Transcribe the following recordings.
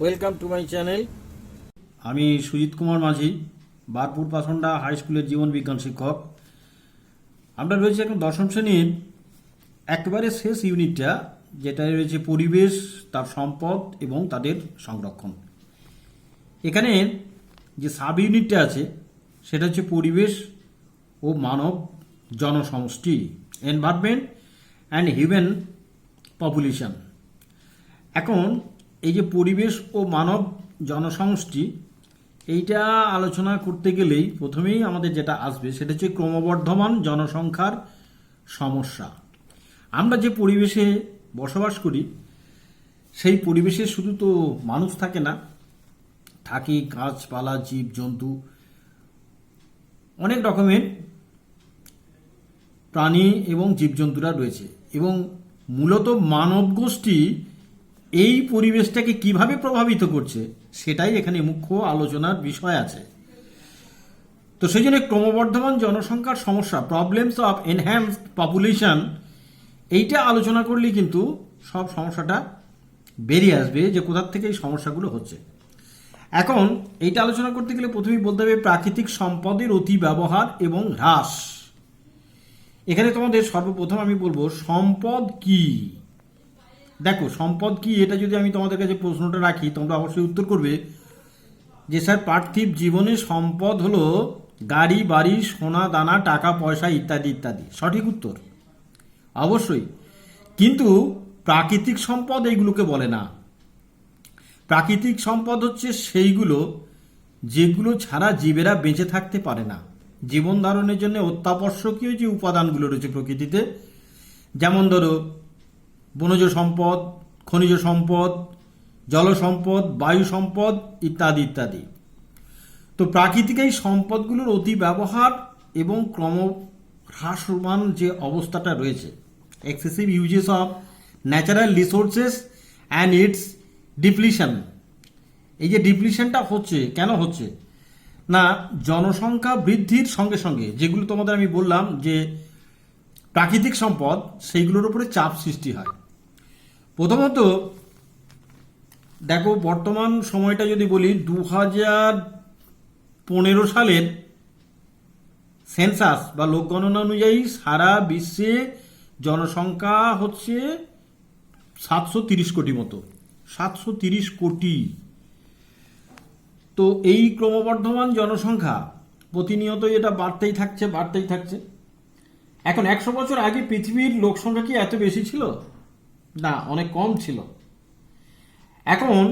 Welcome to my channel. আমি সুজিত কুমার মাঝি, বারপুর পাথন্ডা high স্কুলের জীবন বিজ্ঞান শিক্ষক। আমরা রয়েছে এখন দশম শ্রেণীর একেবারে শেষ ইউনিটটা, যেটা রয়েছে পরিবেশ, তার সম্পদ এবং তাদের সংরক্ষণ। এখানে যে সাব ইউনিটটা আছে সেটা হচ্ছে পরিবেশ ও মানব জনসমষ্টি, এনভায়রনমেন্ট অ্যান্ড হিউম্যান পপুলেশন। এখন এই যে পরিবেশ ও মানব জনসমষ্টি, এইটা আলোচনা করতে গেলেই প্রথমেই আমাদের যেটা আসবে সেটা হচ্ছে ক্রমবর্ধমান জনসংখ্যার সমস্যা। আমরা যে পরিবেশে বসবাস করি সেই পরিবেশে শুধু তো মানুষ থাকে না, থাকে গাছপালা, জীব জন্তু, অনেক রকমের প্রাণী এবং জীবজন্তুরা রয়েছে। এবং মূলত মানব গোষ্ঠী এই পরিবেশটাকে কিভাবে প্রভাবিত করছে সেটাই এখানে মুখ্য আলোচনার বিষয় আছে। তো সেই জন্য ক্রমবর্ধমান জনসংখ্যার সমস্যা, প্রবলেমস অফ এনহ্যান্সড পপুলেশন, এইটা আলোচনা করলেই কিন্তু সব সমস্যাটা বেরিয়ে আসবে যে কোথার থেকে এই সমস্যাগুলো হচ্ছে। এখন এইটা আলোচনা করতে গেলে প্রথমেই বলতে হবে প্রাকৃতিক সম্পদের অতি ব্যবহার এবং হ্রাস। এখানে তোমাদের সর্বপ্রথম আমি বলবো সম্পদ কি। দেখো, সম্পদ কি এটা যদি আমি তোমাদের কাছে প্রশ্নটা রাখি, তোমরা অবশ্যই উত্তর করবে যে স্যার পার্থিব জীবনে সম্পদ হলো গাড়ি বাড়ি, সোনা দানা, টাকা পয়সা ইত্যাদি ইত্যাদি। সঠিক উত্তর অবশ্যই। কিন্তু প্রাকৃতিক সম্পদ এইগুলোকে বলে না। প্রাকৃতিক সম্পদ হচ্ছে সেইগুলো যেগুলো ছাড়া জীবেরা বেঁচে থাকতে পারে না। জীবন ধারণের জন্য অত্যাবশ্যকীয় যে উপাদানগুলো রয়েছে প্রকৃতিতে, যেমন ধরো বনজ সম্পদ, খনিজ সম্পদ, জল সম্পদ, বায়ু সম্পদ ইত্যাদি ইত্যাদি। তো প্রাকৃতিক এই সম্পদগুলোর অতি ব্যবহার এবং ক্রম হ্রাসমান যে অবস্থাটা রয়েছে, excessive uses of natural resources and it's depletion. এই যে ডিপ্লিশনটা হচ্ছে, কেন হচ্ছে না, জনসংখ্যা বৃদ্ধির সঙ্গে সঙ্গে যেগুলো তোমাদের আমি বললাম যে প্রাকৃতিক সম্পদ, সেইগুলোর উপরে চাপ সৃষ্টি হয়। প্রথমত দেখো, বর্তমান সময়টা যদি বলি, 2015 সালের সেন্সাস বা লোক গণনা অনুযায়ী সারা বিশ্বে জনসংখ্যা হচ্ছে 730 কোটি মতো। 730 কোটি। তো এই ক্রমবর্ধমান জনসংখ্যা প্রতিনিয়ত এটা বাড়তেই থাকছে, বাড়তেই থাকছে। এখন 100 বছর আগে পৃথিবীর লোক সংখ্যা কি এত বেশি ছিল? না, অনেক কম ছিল। এখন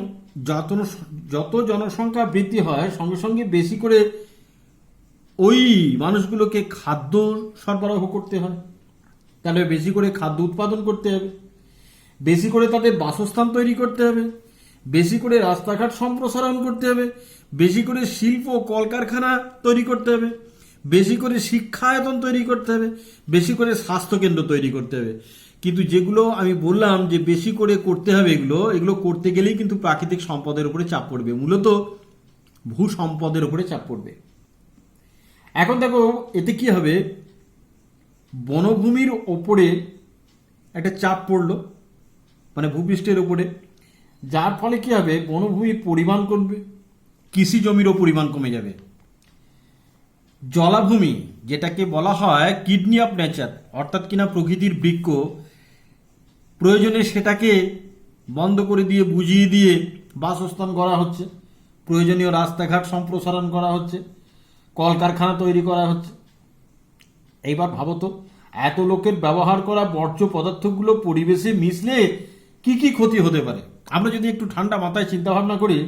যত জনসংখ্যা বৃদ্ধি হয় সঙ্গে সঙ্গে বেশি করে ওই মানুষগুলোকে খাদ্য সরবরাহ করতে হয়, তাহলে বেশি করে খাদ্য উৎপাদন করতে হবে, বেশি করে তাদের বাসস্থান তৈরি করতে হবে, বেশি করে রাস্তাঘাট সম্প্রসারণ করতে হবে, বেশি করে শিল্প কলকারখানা তৈরি করতে হবে, বেশি করে শিক্ষায়তন তৈরি করতে হবে, বেশি করে স্বাস্থ্যকেন্দ্র তৈরি করতে হবে। কিন্তু যেগুলো আমি বললাম যে বেশি করে করতে হবে, এগুলো করতে গেলেই কিন্তু প্রাকৃতিক সম্পদের উপরে চাপ পড়বে, মূলত ভূ সম্পদের উপরে চাপ পড়বে। এখন দেখো এতে কি হবে, বনভূমির ওপরে একটা চাপ পড়লো, মানে ভূপৃষ্ঠের ওপরে, যার ফলে কি হবে, বনভূমির পরিমাণ কমবে, কৃষি জমিরও পরিমাণ কমে যাবে। জলাভূমি, যেটাকে বলা হয় কিডনি অফ নেচার, অর্থাৎ কিনা প্রকৃতির বৃক্ষ, প্রয়োজনে সেটাকে বন্ধ করে দিয়ে, বুঝিয়ে দিয়ে বাসস্থান করা হচ্ছে, প্রয়োজনীয় রাস্তাঘাট সম্প্রসারণ করা হচ্ছে, কলকারখানা তৈরি করা হচ্ছে। এইবার ভাবো তো, এত লোকের ব্যবহার করা বর্জ্য পদার্থগুলো পরিবেশে মিশলে কি কি ক্ষতি হতে পারে। আমরা যদি একটু ঠান্ডা মাথায় চিন্তা ভাবনা করি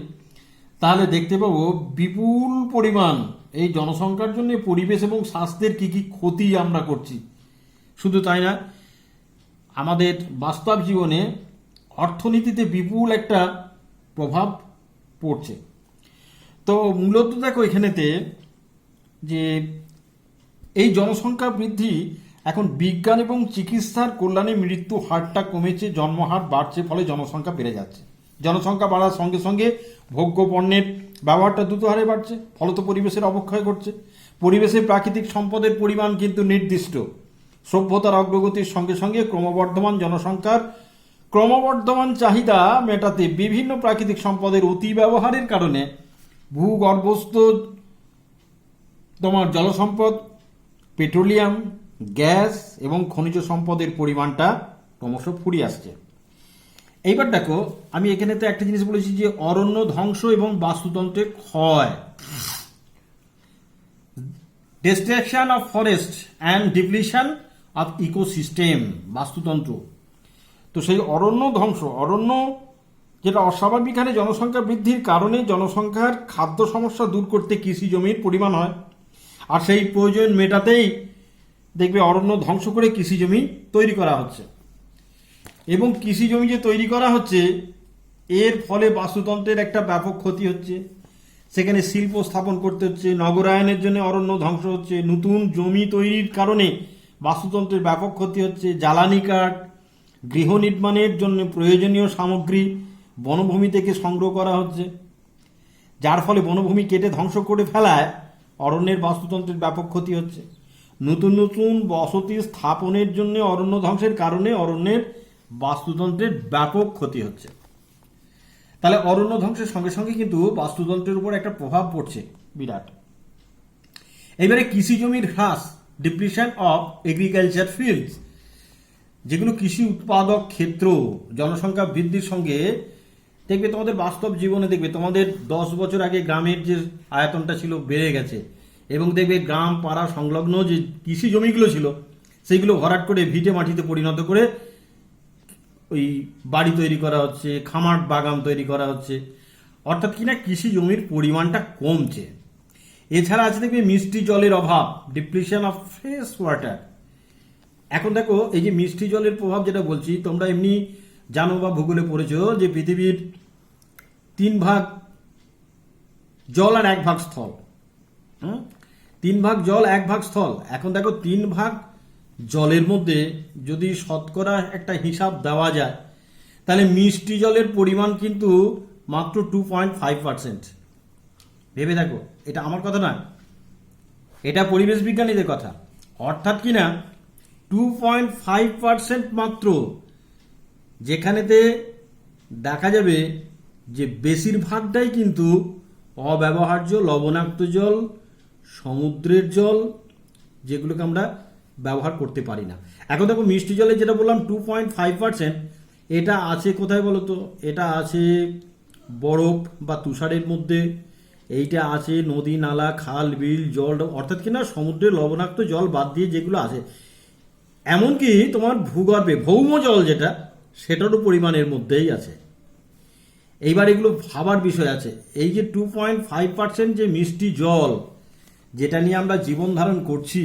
তাহলে দেখতে পাবো বিপুল পরিমাণ এই জনসংখ্যার জন্য পরিবেশ এবং স্বাস্থ্যের কি কি ক্ষতি আমরা করছি। শুধু তাই না, আমাদের বাস্তব জীবনে অর্থনীতিতে বিপুল একটা প্রভাব পড়ছে। তো মূলত দেখো এখানেতে যে এই জনসংখ্যা বৃদ্ধি, এখন বিজ্ঞান এবং চিকিৎসার কল্যাণে মৃত্যু হারটা কমেছে, জন্মহার বাড়ছে, ফলে জনসংখ্যা বেড়ে যাচ্ছে। জনসংখ্যা বাড়ার সঙ্গে সঙ্গে ভোগ্য পণ্যের ব্যবহারটা দ্রুত হারে বাড়ছে, ফলত পরিবেশের অবক্ষয় ঘটছে। পরিবেশে প্রাকৃতিক সম্পদের পরিমাণ কিন্তু নির্দিষ্ট। সভ্যতার অগ্রগতির সঙ্গে সঙ্গে ক্রমবর্ধমান জনসংখ্যার ক্রমবর্ধমান চাহিদা মেটাতে বিভিন্ন প্রাকৃতিক সম্পদের অতি ব্যবহারের কারণে ভূগর্ভস্থ তোমার জলসম্পদ, পেট্রোলিয়াম, গ্যাস এবং খনিজ সম্পদের পরিমাণটা ক্রমশ ফুরিয়ে আসছে। এইবার দেখো, আমি এখানে তো একটা জিনিস বলেছি যে অরণ্য ধ্বংস এবং বাস্তুতন্ত্রের ক্ষয়, destruction of forest and depletion of ecosystem, বাস্তুতন্ত্র। তো সেই অরণ্য ধ্বংস, অরণ্য যেটা অস্বাভাবিক হারে জনসংখ্যা বৃদ্ধির কারণে জনসংখ্যার খাদ্য সমস্যা দূর করতে কৃষি জমির পরিমাণ হয়, আর সেই প্রয়োজন মেটাতেই দেখবে অরণ্য ধ্বংস করে কৃষি জমি তৈরি করা হচ্ছে। এবং কৃষি জমি যে তৈরি করা হচ্ছে এর ফলে বাস্তুতন্ত্রের একটা ব্যাপক ক্ষতি হচ্ছে, সেখানে শিল্প স্থাপন করতে হচ্ছে, নগরায়নের জন্য অরণ্য ধ্বংস হচ্ছে, নতুন জমি তৈরির কারণে বাস্তুতন্ত্রের ব্যাপক ক্ষতি হচ্ছে, জ্বালানি কাঠ, গৃহ নির্মাণের জন্য প্রয়োজনীয় সামগ্রী বনভূমি থেকে সংগ্রহ করা হচ্ছে, যার ফলে বনভূমি কেটে ধ্বংস করে ফেলায় অরণ্যের বাস্তুতন্ত্রের ব্যাপক ক্ষতি হচ্ছে। নতুন নতুন বসতি স্থাপনের জন্য অরণ্য ধ্বংসের কারণে অরণ্যের বাস্তুতন্ত্রের ব্যাপক ক্ষতি হচ্ছে। তাহলে অরণ্য ধ্বংসের সঙ্গে সঙ্গে কিন্তু বাস্তুতন্ত্রের উপর একটা প্রভাব পড়ছে বিরাট। এবারে কৃষি জমির হ্রাস, ডিপ্লিশন অফ এগ্রিকালচার ফিল্ডস, যেগুলো কৃষি উৎপাদক ক্ষেত্র জনসংখ্যা বৃদ্ধির সঙ্গে দেখবে তোমাদের বাস্তব জীবনে দেখবে তোমাদের 10 বছর আগে গ্রামের যে আয়তনটা ছিল বেড়ে গেছে, এবং দেখবে গ্রাম পাড়া সংলগ্ন যে কৃষি জমিগুলো ছিল সেইগুলো ভরাট করে ভিটে মাটিতে পরিণত করে ওই বাড়ি তৈরি করা হচ্ছে, খামার বাগান তৈরি করা হচ্ছে, অর্থাৎ কিনা কৃষি জমির পরিমাণটা কমছে। এছাড়া আছে দেখবে মিষ্টি জলের অভাব, ডিপ্লিশন অফ ফ্রেশ ওয়াটার। এখন দেখো এই যে মিষ্টি জলের প্রভাব যেটা বলছি, তোমরা এমনি জানো বা ভূগোলে পড়েছো যে পৃথিবীর 3 ভাগ জল আর 1 ভাগ স্থল। 3 ভাগ জল 1 ভাগ স্থল। এখন দেখো 3 ভাগ জলের মধ্যে যদি শতকরা একটা হিসাব দেওয়া যায়, তাহলে মিষ্টি জলের পরিমাণ কিন্তু মাত্র 2.5%। ভেবে দেখো, এটা আমার কথা না, এটা পরিবেশ বিজ্ঞানীদের কথা। অর্থাৎ কিনা 2.5% মাত্র, যেখানেতে দেখা যাবে যে বেশিরভাগটাই কিন্তু অব্যবহার্য লবণাক্ত জল, সমুদ্রের জল, যেগুলোকে আমরা ব্যবহার করতে পারি না। এখন দেখো মিষ্টি জলে যেটা বললাম 2.5%, এটা আছে কোথায় বলো তো? এটা আছে বরফ বা তুষারের মধ্যে, এইটা আছে নদী নালা খাল বিল জল, অর্থাৎ কিনা সমুদ্রের লবণাক্ত জল বাদ দিয়ে যেগুলো আছে, এমনকি তোমার ভূগর্ভে ভৌম জল যেটা, সেটারও পরিমাণের মধ্যেই আছে। এইবার এগুলো ভাবার বিষয় আছে। এই যে 2.5% যে মিষ্টি জল যেটা নিয়ে আমরা জীবন ধারণ করছি,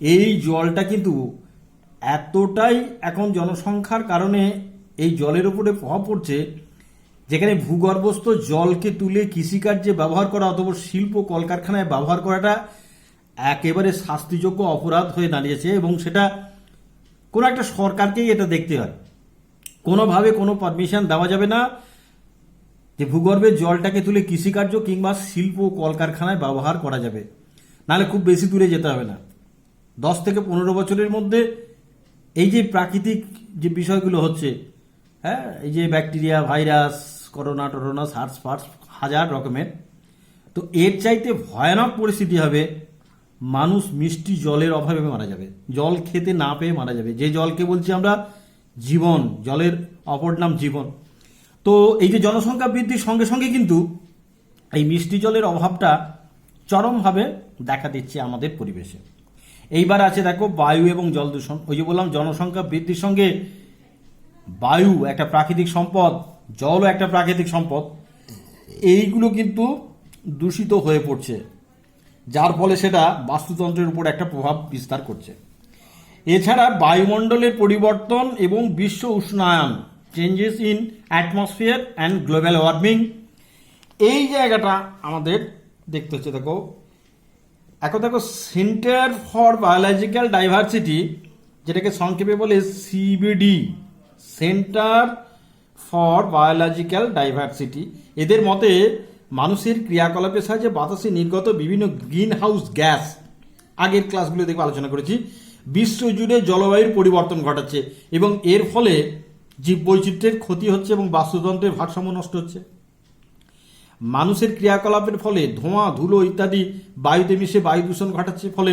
এই জলটা কিন্তু এতটাই এখন জনসংখ্যার কারণে এই জলের উপরে প্রভাব পড়ছে, যেখানে ভূগর্ভস্থ জলকে তুলে কৃষিকার্যে ব্যবহার করা অথবা শিল্প কলকারখানায় ব্যবহার করাটা একেবারে শাস্তিযোগ্য অপরাধ হয়ে দাঁড়িয়েছে। এবং সেটা কোনো একটা সরকারকেই এটা দেখতে হয়, কোনোভাবে কোনো পারমিশন দেওয়া যাবে না যে ভূগর্ভের জলটাকে তুলে কৃষিকার্য কিংবা শিল্প কলকারখানায় ব্যবহার করা যাবে। নাহলে খুব বেশি দূরে যেতে হবে না, 10 থেকে 15 বছরের মধ্যে এই যে প্রাকৃতিক যে বিষয়গুলো হচ্ছে, হ্যাঁ, এই যে ব্যাকটেরিয়া, ভাইরাস, করোনা টরোনা, সার্স ফার্স, হাজার রকমের, তো এর চাইতে ভয়ানক পরিস্থিতি হবে। মানুষ মিষ্টি জলের অভাবে মারা যাবে, জল খেতে না পেয়ে মারা যাবে। যে জলকে বলছি আমরা জীবন, জলের অপর নাম জীবন। তো এই যে জনসংখ্যা বৃদ্ধির সঙ্গে সঙ্গে কিন্তু এই মিষ্টি জলের অভাবটা চরমভাবে দেখা দিচ্ছে আমাদের পরিবেশে। এইবার আছে দেখো বায়ু এবং জল দূষণ। ওই যে বললাম জনসংখ্যা বৃদ্ধির সঙ্গে বায়ু একটা প্রাকৃতিক সম্পদ, জলও একটা প্রাকৃতিক সম্পদ, এইগুলো কিন্তু দূষিত হয়ে পড়ছে, যার ফলে সেটা বাস্তুতন্ত্রের উপর একটা প্রভাব বিস্তার করছে। এছাড়া বায়ুমণ্ডলের পরিবর্তন এবং বিশ্ব উষ্ণায়ন, changes in atmosphere and global warming, এই জায়গাটা আমাদের দেখতে হচ্ছে। দেখো এখন দেখো সেন্টার ফর বায়োলজিক্যাল ডাইভার্সিটি, যেটাকে সংক্ষেপে বলে CBD, centre for biological diversity, এদের মতে মানুষের ক্রিয়াকলাপের সাহায্যে বাতাসে নির্গত বিভিন্ন গ্রিন হাউস গ্যাস, আগের ক্লাসগুলো দেখে আলোচনা করেছি, বিশ্বজুড়ে জলবায়ুর পরিবর্তন ঘটাচ্ছে এবং এর ফলে জীববৈচিত্র্যের ক্ষতি হচ্ছে এবং বাস্তুতন্ত্রের ভারসাম্য নষ্ট হচ্ছে। মানুষের ক্রিয়াকলাপের ফলে ধোঁয়া, ধুলো ইত্যাদি বায়ুতে মিশে বায়ু দূষণ ঘটাচ্ছে, ফলে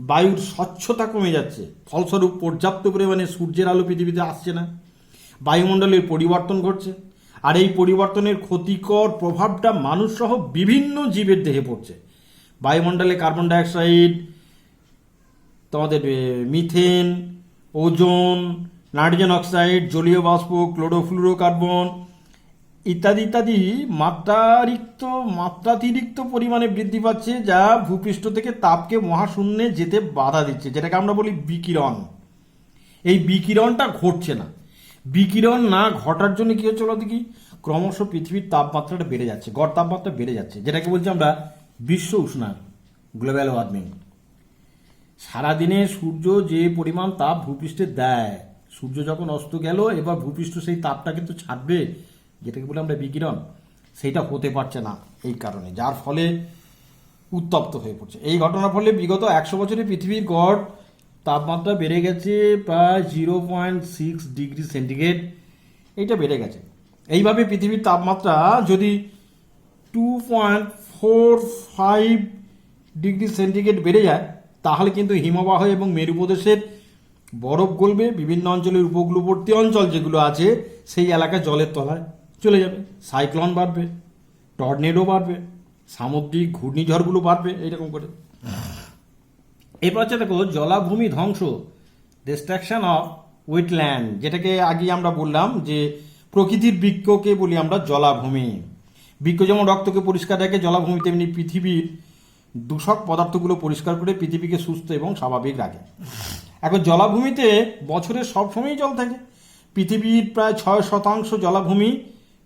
বায়ুর স্বচ্ছতা কমে যাচ্ছে। ফলস্বরূপ পর্যাপ্ত পরিমাণে সূর্যের আলো পৃথিবীতে আসছে না, বায়ুমণ্ডলের পরিবর্তন ঘটছে। আর এই পরিবর্তনের ক্ষতিকর প্রভাবটা মানুষ সহ বিভিন্ন জীবের দেহে পড়ছে। বায়ুমণ্ডলে কার্বন ডাইঅক্সাইড, তোমাদের মিথেন, ওজোন, নাইট্রোজেন অক্সাইড, জলীয় বাষ্প, ক্লোরোফ্লুরোকার্বন ইত্যাদি ইত্যাদি মাত্রাতিরিক্ত পরিমাণে বৃদ্ধি পাচ্ছে, যা ভূপৃষ্ঠ থেকে তাপকে মহাশূন্যে যেতে বাধা দিচ্ছে, যেটাকে আমরা বলি বিকিরণ। এই বিকিরণটা ঘটছে না। বিকিরণ না ঘটার জন্য কি হচ্ছে বলতে কি, ক্রমশ পৃথিবীর তাপমাত্রাটা বেড়ে যাচ্ছে, গড় তাপমাত্রা বেড়ে যাচ্ছে, যেটাকে বলছি আমরা বিশ্ব উষ্ণায়ন, গ্লোবাল ওয়ার্মিং। সারাদিনে সূর্য যে পরিমাণ তাপ ভূপৃষ্ঠে দেয়, সূর্য যখন অস্ত গেল, এবার ভূপৃষ্ঠ সেই তাপটা কিন্তু ছাড়বে, যেটাকে বলে আমরা বিকিরণ, সেইটা হতে পারছে না এই কারণে, যার ফলে উত্তপ্ত হয়ে পড়ছে। এই ঘটনার ফলে বিগত 100 বছরে পৃথিবীর গড় তাপমাত্রা বেড়ে গেছে প্রায় 0.6 ডিগ্রি সেন্টিগ্রেড। এইটা বেড়ে গেছে। এইভাবে পৃথিবীর তাপমাত্রা যদি 2.45 ডিগ্রি সেন্টিগ্রেড বেড়ে যায়, তাহলে কিন্তু হিমবাহ এবং মেরুপ্রদেশের বরফ গলবে, বিভিন্ন অঞ্চলের উপকূলবর্তী অঞ্চল যেগুলো আছে সেই এলাকায় জলের তলায় চলে যাবে, সাইক্লোন বাড়বে, টর্নেডো বাড়বে, সামুদ্রিক ঘূর্ণিঝড়গুলো বাড়বে, এইরকম করে। এরপর হচ্ছে দেখো জলাভূমি ধ্বংস, ডিস্ট্রাকশন অফ ওয়েটল্যান্ড, যেটাকে আগে আমরা বললাম যে প্রকৃতির বৃক্ষকে বলি আমরা জলাভূমি। বৃক্ষ যেমন রক্তকে পরিষ্কার রাখে, জলাভূমি তেমনি পৃথিবীর দূষক পদার্থগুলো পরিষ্কার করে পৃথিবীকে সুস্থ এবং স্বাভাবিক রাখে। এখন জলাভূমিতে বছরের সবসময়ই জল থাকে। পৃথিবীর প্রায় 6% জলাভূমি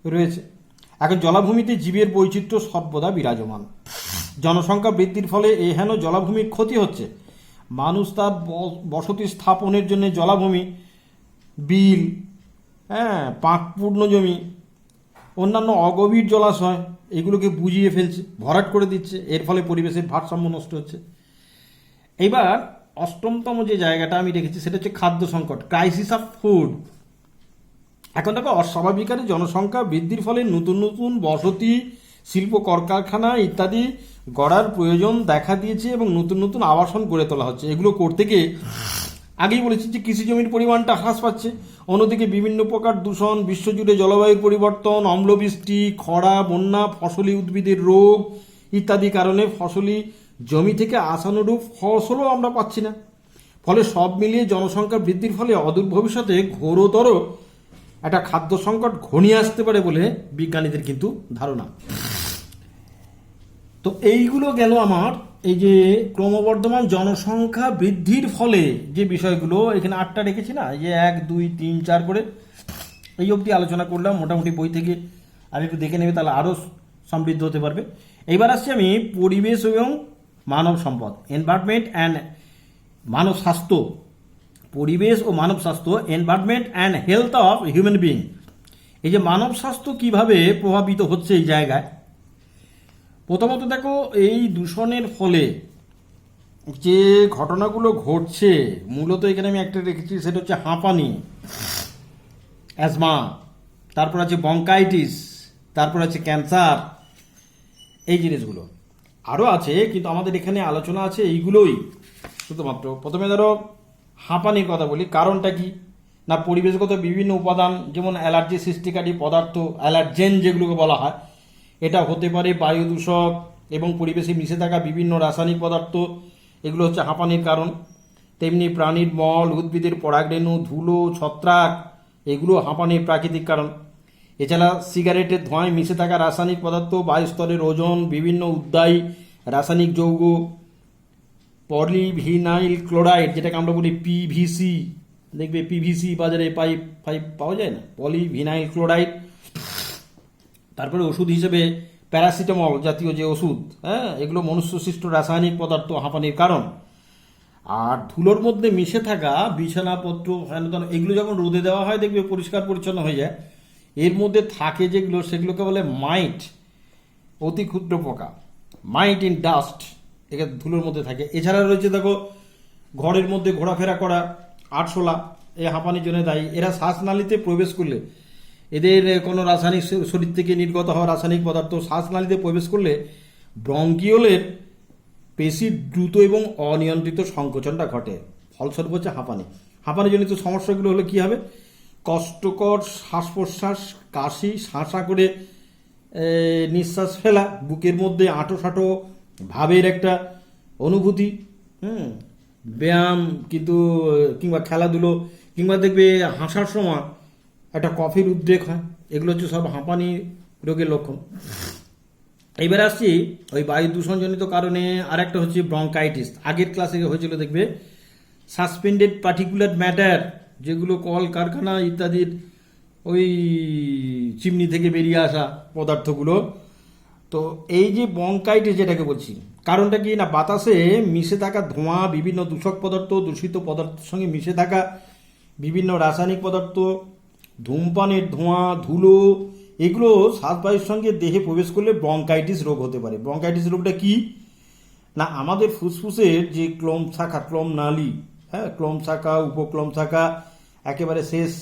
রয়েছে। এখন জলাভূমিতে জীবের বৈচিত্র্য সর্বদা বিরাজমান। জনসংখ্যা বৃদ্ধির ফলে এহেন জলাভূমির ক্ষতি হচ্ছে। মানুষ তার বসতি স্থাপনের জন্য জলাভূমি, বিল, পাঁকপূর্ণ জমি, অন্যান্য অগভীর জলাশয় এগুলোকে বুঝিয়ে ফেলছে, ভরাট করে দিচ্ছে। এর ফলে পরিবেশের ভারসাম্য নষ্ট হচ্ছে। এবার অষ্টমতম যে জায়গাটা আমি রেখেছি সেটা হচ্ছে খাদ্য সংকট, ক্রাইসিস অফ ফুড। এখন দেখো অস্বাভাবিক হারে জনসংখ্যা বৃদ্ধির ফলে নতুন নতুন বসতি, শিল্প, কলকারখানা ইত্যাদি গড়ার প্রয়োজন দেখা দিয়েছে এবং নতুন নতুন আবাসন গড়ে তোলা হচ্ছে। এগুলো করতে গিয়ে আগেই বলেছি যে কৃষি জমির পরিমাণটা হ্রাস পাচ্ছে। অন্যদিকে বিভিন্ন প্রকার দূষণ, বিশ্বজুড়ে জলবায়ুর পরিবর্তন, অম্লবৃষ্টি, খরা, বন্যা, ফসলি উদ্ভিদের রোগ ইত্যাদি কারণে ফসলি জমি থেকে আশানুরূপ ফসলও আমরা পাচ্ছি না। ফলে সব মিলিয়ে জনসংখ্যা বৃদ্ধির ফলে অদূর ভবিষ্যতে ঘোরতর একটা খাদ্য সংকট ঘনিয়ে আসতে পারে বলে বিজ্ঞানীদের কিন্তু ধারণা। তো এইগুলো গেল আমার এই যে ক্রমবর্ধমান জনসংখ্যা বৃদ্ধির ফলে যে বিষয়গুলো, এখানে 8টা রেখেছি না, এই যে 1, 2, 3, 4 করে এই অবধি আলোচনা করলাম। মোটামুটি বই থেকে আর একটু দেখে নেবে, তাহলে আরও সমৃদ্ধ হতে পারবে। এইবার আসছি আমি পরিবেশ এবং মানব সম্পদ, এনভায়রনমেন্ট অ্যান্ড মানব স্বাস্থ্য, পরিবেশ ও মানব স্বাস্থ্য, environment and health of human being. এই যে মানব স্বাস্থ্য কিভাবে প্রভাবিত হচ্ছে এই জায়গায়, প্রথমত দেখো এই দূষণের ফলে যে ঘটনাগুলো ঘটছে, মূলত এখানে আমি একটা রেখেছি, সেটা হচ্ছে হাঁপানি, অ্যাজমা, তারপর আছে ব্রঙ্কাইটিস, তারপর আছে ক্যান্সার, এই জিনিসগুলো আরও আছে, কিন্তু আমাদের এখানে আলোচনা আছে এইগুলোই শুধুমাত্র। প্রথমে ধরো হাঁপানির কথা বলি। কারণটা কি না, পরিবেশগত বিভিন্ন উপাদান, যেমন অ্যালার্জি সৃষ্টিকারী পদার্থ, অ্যালার্জেন যেগুলোকে বলা হয়, এটা হতে পারে বায়ু দূষক এবং পরিবেশে মিশে থাকা বিভিন্ন রাসায়নিক পদার্থ, এগুলো হচ্ছে হাঁপানির কারণ। তেমনি প্রাণীর মল, উদ্ভিদের পরাগরেণু, ধুলো, ছত্রাক, এগুলো হাঁপানির প্রাকৃতিক কারণ। এছাড়া সিগারেটের ধোঁয়ায় মিশে থাকা রাসায়নিক পদার্থ, বায়ুস্তরের ওজন, বিভিন্ন উদ্বায়ী রাসায়নিক যৌগ, পলিভিনাইল ক্লোরাইড, যেটাকে আমরা বলি পিভিসি, দেখবে পিভিসি বাজারে পাইপ পাওয়া যায় না, পলিভিনাইল ক্লোরাইড। তারপরে ওষুধ হিসেবে প্যারাসিটামল জাতীয় যে ওষুধ, এগুলো মনুষ্যসৃষ্ট রাসায়নিক পদার্থ হাঁপানির কারণ। আর ধুলোর মধ্যে মিশে থাকা বিছানাপত্র, এগুলো যখন রোদে দেওয়া হয় দেখবে পরিষ্কার পরিচ্ছন্ন হয়ে যায়। এর মধ্যে থাকে যেগুলো, সেগুলোকে বলে মাইট, অতি ক্ষুদ্র পোকা, মাইট ইন ডাস্ট, এগুলো ধুলোর মধ্যে থাকে। এছাড়া রয়েছে দেখো ঘরের মধ্যে ঘোরাফেরা করা, আরশোলা, এই হাঁপানির জন্য দায়ী। এরা শ্বাসনালীতে প্রবেশ করলে, এদের কোনো রাসায়নিক শরীর থেকে নির্গত হওয়া রাসায়নিক পদার্থ শ্বাসনালীতে প্রবেশ করলে ব্রঙ্কিওলের পেশির দ্রুত এবং অনিয়ন্ত্রিত সংকোচনটা ঘটে, ফলস্বরূপ হচ্ছে হাঁপানি। হাঁপানিজনিত সমস্যাগুলো হলে কি হবে? কষ্টকর শ্বাস প্রশ্বাস, কাশি, শাঁসা করে নিঃশ্বাস ফেলা, বুকের মধ্যে আঁটো সাঁটো ভাবের একটা অনুভূতি, ব্যায়াম কিন্তু কিংবা খেলাধুলো কিংবা দেখবে হাসার সময় একটা কফের উদ্রেক হয়, এগুলো হচ্ছে সব হাঁপানি রোগের লক্ষণ। এবার আসছি ওই বায়ু দূষণজনিত কারণে আর একটা হচ্ছে ব্রঙ্কাইটিস। আগের ক্লাসে হয়েছিল দেখবে সাসপেন্ডেড পার্টিকুলার ম্যাটার, যেগুলো কল কারখানা ইত্যাদির ওই চিমনি থেকে বেরিয়ে আসা পদার্থগুলো। তো এই যে ব্রঙ্কাইটিস যেটাকে বলছি, কারণটা কি না, বাতাসে মিশে থাকা ধোঁয়া, বিভিন্ন দূষক পদার্থ, দূষিত পদার্থের সঙ্গে মিশে থাকা বিভিন্ন রাসায়নিক পদার্থ, ধূমপানের ধোঁয়া, ধুলো, এগুলো শ্বাসবায়ুর সঙ্গে দেহে প্রবেশ করলে ব্রঙ্কাইটিস রোগ হতে পারে। ব্রঙ্কাইটিস রোগটা কি না, আমাদের ফুসফুসের যে ক্লোম শাখা, ক্লোম নালী, ক্লোম শাখা, উপক্লোম শাখা, একেবারে শেষ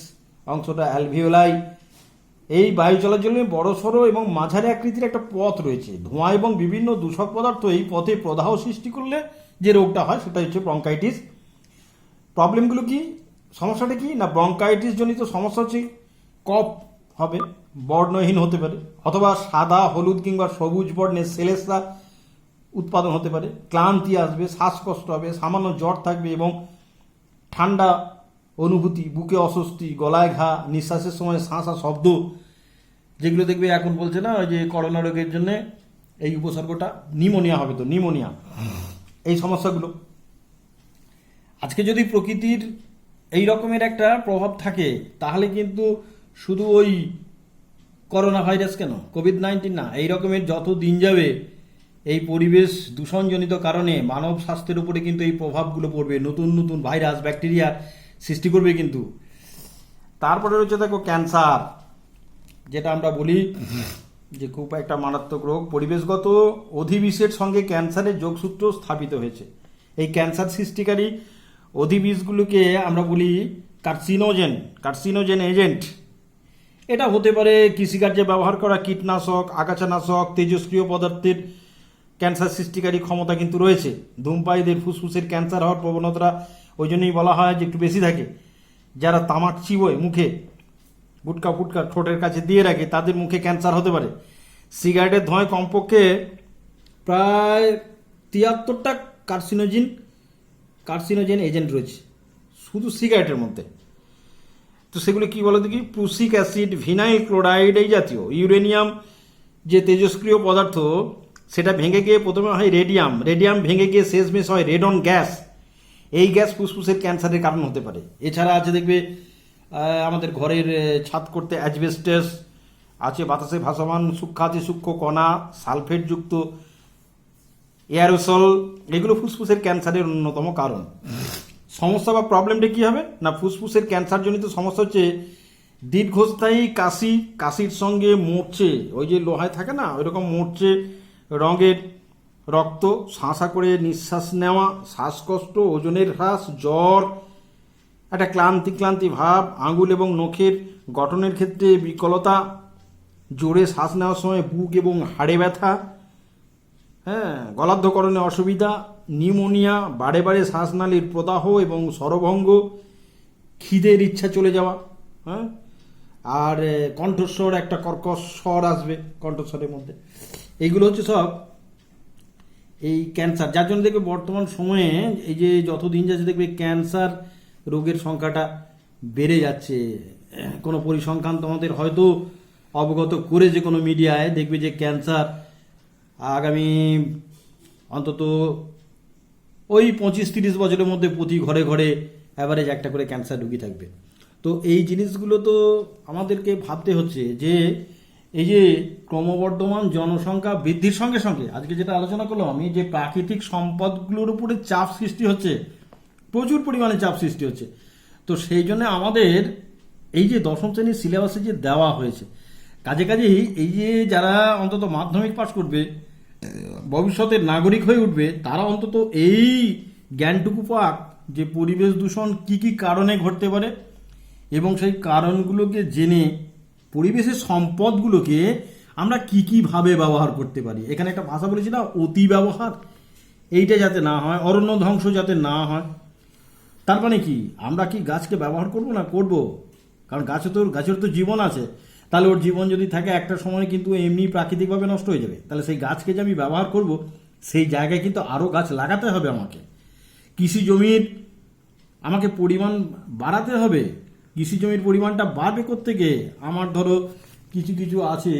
অংশটা অ্যালভিওলাই, এই বায়ু চলাচলে বড় সড়ো এবং মাঝারি আকৃতির একটা পথ রয়েছে। ধোঁয়া এবং বিভিন্ন দূষক পদার্থ এই পথে প্রদাহ সৃষ্টি করলে যে রোগটা হয় সেটা হচ্ছে ব্রঙ্কাইটিস। প্রবলেমগুলো কি, সমস্যাটা কি না, ব্রঙ্কাইটিস জনিত সমস্যা হচ্ছে কফ হবে, বর্ণহীন হতে পারে, অথবা সাদা, হলুদ কিংবা সবুজ বর্ণের সেলেসা উৎপাদন হতে পারে, ক্লান্তি আসবে, শ্বাসকষ্ট হবে, সামান্য জ্বর থাকবে এবং ঠান্ডা অনুভূতি, বুকে অস্বস্তি, গলায় ঘা, নিঃশ্বাসের সময় শাঁসা শব্দ, যেগুলো দেখবে এখন বলছে না ওই যে করোনা রোগের জন্য এই উপসর্গটা নিউমোনিয়া হবে, তো নিউমোনিয়া, এই সমস্যাগুলো। আজকে যদি প্রকৃতির এই রকমের একটা প্রভাব থাকে তাহলে কিন্তু শুধু ওই করোনা ভাইরাস কেন, কোভিড-19 না, এই রকমের যত দিন যাবে এই পরিবেশ দূষণজনিত কারণে মানব স্বাস্থ্যের উপরে কিন্তু এই প্রভাবগুলো পড়বে, নতুন নতুন ভাইরাস, ব্যাকটেরিয়ার সৃষ্টি করবে কিন্তু। তারপরে রয়েছে দেখো ক্যান্সার, যেটা আমরা বলি যে খুব একটা মারাত্মক রোগ। পরিবেশগত অধিবিষের সঙ্গে ক্যান্সারের যোগসূত্র স্থাপিত হয়েছে। এই ক্যান্সার সৃষ্টিকারী অধিবিষগুলোকে আমরা বলি কার্সিনোজেন এজেন্ট। এটা হতে পারে কৃষিকার্যে ব্যবহার করা কীটনাশক, আগাছানাশক, তেজস্ক্রিয় পদার্থের ক্যান্সার সৃষ্টিকারী ক্ষমতা কিন্তু রয়েছে। ধূমপায়ীদের ফুসফুসের ক্যান্সার হওয়ার প্রবণতা ওই জন্যই বলা হয় যে একটু বেশি থাকে। যারা তামাক চিবোয়, মুখে গুটকা ফুটকা ঠোঁটের কাছে দিয়ে রাখে, তাদের মুখে ক্যান্সার হতে পারে। সিগারেটের ধোঁয়ায় কমপক্ষে প্রায় 73টা কার্সিনোজেন এজেন্ট রয়েছে শুধু সিগারেটের মধ্যে। তো সেগুলো কি বলো দেখি, প্রুসিক অ্যাসিড, ভিনাইল ক্লোরাইড, এই জাতীয় ইউরেনিয়াম যে তেজস্ক্রিয় পদার্থ, সেটা ভেঙে গিয়ে প্রথমে হয় রেডিয়াম ভেঙে গিয়ে শেষমেশ হয় রেডন গ্যাস। এই গ্যাস ফুসফুসের ক্যান্সারের কারণ হতে পারে। এছাড়া আছে দেখবে আমাদের ঘরের ছাদ করতে অ্যাজবেস্টাস আছে, বাতাসে ভাসমান সূক্ষ্মাতি সূক্ষ্ম কণা, সালফেটযুক্ত এয়ারোসল, এগুলো ফুসফুসের ক্যান্সারের অন্যতম কারণ। সমস্যা বা প্রবলেমটা কি হবে না, ফুসফুসের ক্যান্সারজনিত সমস্যা হচ্ছে দীর্ঘস্থায়ী কাশির সঙ্গে মরচে, ওই যে লোহায় থাকে না ওইরকম মরচে রঙের রক্ত, শাঁসা করে নিঃশ্বাস নেওয়া, শ্বাসকষ্ট, ওজনের হ্রাস, জ্বর, একটা ক্লান্তি ভাব, আঙুল এবং নখের গঠনের ক্ষেত্রে বিকলতা, জোরে শ্বাস নেওয়ার সময় বুক এবং হাড়ে ব্যথা, গলাধ্যকরণে অসুবিধা, নিউমোনিয়া, বারে বারে শ্বাসনালীর প্রদাহ এবং স্বরভঙ্গ, খিদের ইচ্ছা চলে যাওয়া, আর কণ্ঠস্বর, একটা কর্কশ স্বর আসবে কণ্ঠস্বরের মধ্যে। এইগুলো হচ্ছে সব এই ক্যান্সার, যার জন্য দেখবে বর্তমান সময়ে এই যে যত দিন যাচ্ছে দেখবে ক্যান্সার রোগের সংখ্যাটা বেড়ে যাচ্ছে। কোনো পরিসংখ্যান তোমাদের হয়তো অবগত করে যে কোনো মিডিয়ায় দেখবে যে ক্যান্সার আগামী অন্তত ওই 25-30 বছরের মধ্যে প্রতি ঘরে ঘরে অ্যাভারেজ একটা করে ক্যান্সার রোগী থাকবে। তো এই জিনিসগুলো তো আমাদেরকে ভাবতে হচ্ছে যে এই যে ক্রমবর্ধমান জনসংখ্যা বৃদ্ধির সঙ্গে সঙ্গে আজকে যেটা আলোচনা করলাম আমি, যে প্রাকৃতিক সম্পদগুলোর উপরে চাপ সৃষ্টি হচ্ছে, প্রচুর পরিমাণে চাপ সৃষ্টি হচ্ছে। তো সেই জন্য আমাদের এই যে 10ম শ্রেণীর সিলেবাসে যে দেওয়া হয়েছে, কাজেই এই যে যারা অন্তত মাধ্যমিক পাস করবে, ভবিষ্যতের নাগরিক হয়ে উঠবে, তারা অন্তত এই জ্ঞানটুকু পাক যে পরিবেশ দূষণ কি কি কারণে ঘটতে পারে এবং সেই কারণগুলোকে জেনে পরিবেশের সম্পদগুলোকে আমরা কি কি ভাবে ব্যবহার করতে পারি। এখানে একটা ভাষা বলেছি না, অতি ব্যবহার, এইটা যাতে না হয়, অরণ্য ধ্বংস যাতে না হয়। তার মানে কি, আমরা কি গাছকে ব্যবহার করব না? করব, কারণ গাছের তো জীবন আছে। তাহলে ওর জীবন যদি থাকে একটা সময় কিন্তু এমনি প্রাকৃতিকভাবে নষ্ট হয়ে যাবে। তাহলে সেই গাছকে যে আমি ব্যবহার করব, সেই জায়গায় কিন্তু আরও গাছ লাগাতে হবে আমাকে। কৃষি জমির আমাকে পরিমাণ বাড়াতে হবে। কৃষি জমির পরিমাণটা বাড়বে কোত্থেকে? আমার ধরো কিছু কিছু আছে,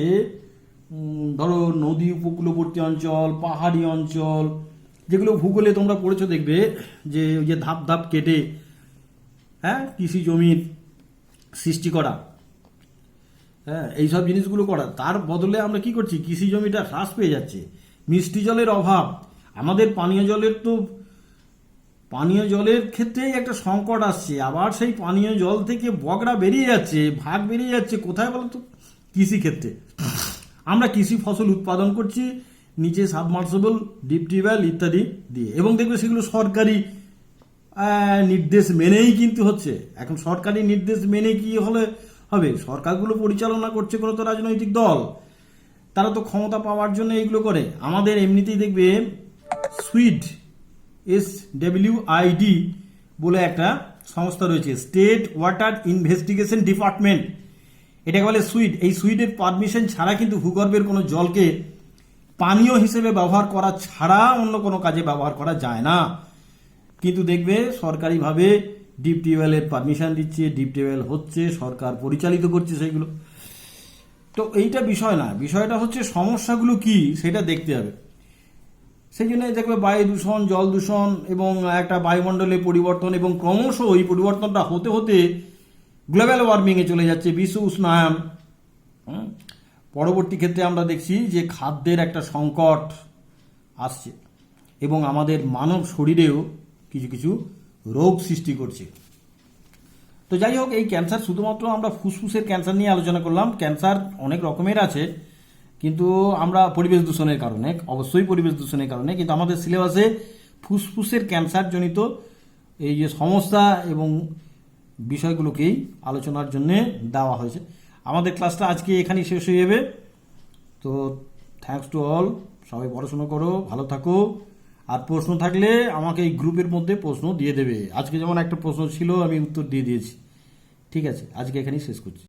ধরো নদী উপকূলবর্তী অঞ্চল, পাহাড়ি অঞ্চল, যেগুলো ভূগোলে তোমরা পড়েছো, দেখবে যে ওই যে ধাপ ধাপ কেটে কৃষি জমির সৃষ্টি করা, এইসব জিনিসগুলো করা। তার বদলে আমরা কি করছি, কৃষি জমিটা হ্রাস পেয়ে যাচ্ছে। মিষ্টি জলের অভাব, আমাদের পানীয় জলের ক্ষেত্রেই একটা সংকট আসছে। আবার সেই পানীয় জল থেকে বগড়া বেরিয়ে যাচ্ছে, ভাগ বেরিয়ে যাচ্ছে কোথায় বলো তো? কৃষি ক্ষেত্রে। আমরা কৃষি ফসল উৎপাদন করছি নিচে সাবমার্সিবল, ডিপ টিউবওয়েল ইত্যাদি দিয়ে, এবং দেখবে সেগুলো সরকারি নির্দেশ মেনেই কিন্তু হচ্ছে। এখন সরকারি নির্দেশ মেনে কি হবে? সরকারগুলো পরিচালনা করছে কোনো তো রাজনৈতিক দল, তারা তো ক্ষমতা পাওয়ার জন্য এইগুলো করে। আমাদের এমনিতেই দেখবে SWID বলে একটা সংস্থা রয়েছে, স্টেট ওয়াটার ইনভেস্টিগেশন ডিপার্টমেন্ট, এটাকে বলে সুইড। এই সুইডের পারমিশন ছাড়া কিন্তু ভূগর্ভের কোনো জলকে পানীয় হিসেবে ব্যবহার করা ছাড়া অন্য কোনো কাজে ব্যবহার করা যায় না। কিন্তু দেখবে সরকারিভাবে ডিপ টিউবওয়েলের পারমিশন দিচ্ছে, ডিপ টিউবওয়েল হচ্ছে, সরকার পরিচালিত করছে সেইগুলো। তো এইটা বিষয় না, বিষয়টা হচ্ছে সমস্যাগুলো কি সেটা দেখতে হবে। সেই জন্য দেখবে বায়ু দূষণ, জল দূষণ এবং একটা বায়ুমণ্ডলের পরিবর্তন, এবং ক্রমশ এই পরিবর্তনটা হতে হতে গ্লোবাল ওয়ার্মিংয়ে চলে যাচ্ছে, বিশ্ব উষ্ণায়ন। পরবর্তী ক্ষেত্রে আমরা দেখছি যে খাদ্যের একটা সংকট আসছে, এবং আমাদের মানব শরীরেও কিছু কিছু রোগ সৃষ্টি করছে। তো যাই হোক, এই ক্যান্সার শুধুমাত্র আমরা ফুসফুসের ক্যান্সার নিয়ে আলোচনা করলাম। ক্যান্সার অনেক রকমের আছে, কিন্তু আমরা পরিবেশ দূষণের কারণে, অবশ্যই পরিবেশ দূষণের কারণে, কিন্তু আমাদের সিলেবাসে ফুসফুসের ক্যান্সার জনিত এই যে সমস্যা এবং বিষয়গুলোকেই আলোচনার জন্য দেওয়া হয়েছে। আমাদের ক্লাসটা আজকে এখানেই শেষ হয়ে যাবে। তো থ্যাঙ্কস টু অল, সবাই পড়াশোনা করো, ভালো থাকো। আর প্রশ্ন থাকলে আমাকে এই গ্রুপের মধ্যে প্রশ্ন দিয়ে দেবে। আজকে যেমন একটা প্রশ্ন ছিল, আমি উত্তর দিয়ে দিয়েছি। ঠিক আছে, আজকে এখানেই শেষ করছি।